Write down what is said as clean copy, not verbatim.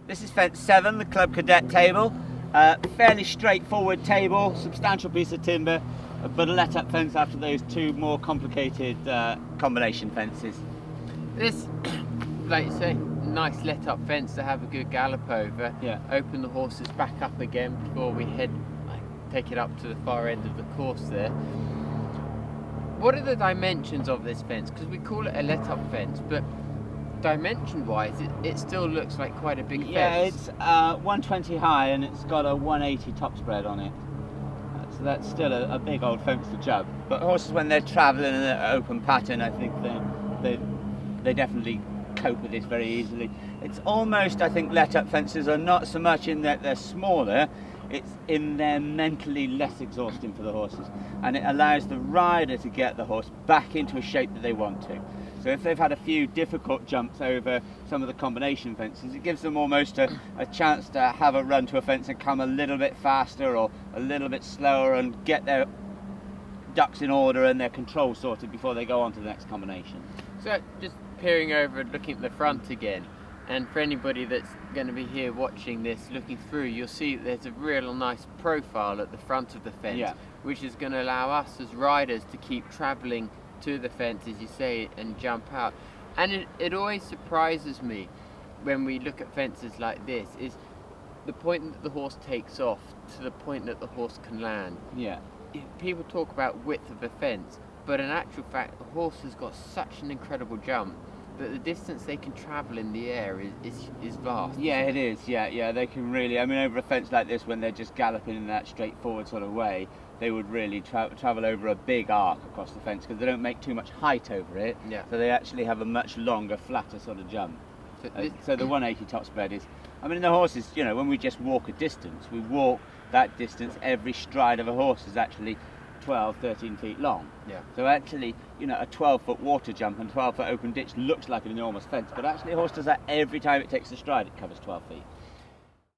This is fence 7, the Club Cadet table. Fairly straightforward table, substantial piece of timber, but a let-up fence after those two more complicated combination fences. This, like you say, nice let-up fence to have a good gallop over. Yeah. Open the horses back up again before we take it up to the far end of the course there. What are the dimensions of this fence? Because we call it a let-up fence, but dimension-wise, it still looks like quite a big fence. Yeah, it's 120 high and it's got a 180 top spread on it. So that's still a big old fence to jump. But horses, when they're travelling in an open pattern, I think they definitely cope with this very easily. It's almost, I think, let-up fences are not so much in that they're smaller, it's in they're mentally less exhausting for the horses, and it allows the rider to get the horse back into a shape that they want to. So if they've had a few difficult jumps over some of the combination fences, it gives them almost a chance to have a run to a fence and come a little bit faster or a little bit slower and get their ducks in order and their control sorted before they go on to the next combination. So just peering over and looking at the front again, and for anybody that's going to be here watching this, looking through, you'll see that there's a real nice profile at the front of the fence, Yeah. which is going to allow us as riders to keep travelling to the fence, as you say, and jump out. And it always surprises me when we look at fences like this, is the point that the horse takes off to the point that the horse can land. Yeah. People talk about width of the fence, but in actual fact, the horse has got such an incredible jump that the distance they can travel in the air is vast. Yeah, it is. Yeah, they can really. I mean, over a fence like this, when they're just galloping in that straightforward sort of way, they would really travel over a big arc across the fence because they don't make too much height over it. Yeah. So they actually have a much longer, flatter sort of jump. So the 180 top spread is. I mean, the horses. You know, when we just walk a distance, we walk that distance. Every stride of a horse is actually 12, 13 feet long. Yeah. So actually, you know, a 12-foot water jump and 12-foot open ditch looks like an enormous fence, but actually a horse does that every time it takes a stride, it covers 12 feet.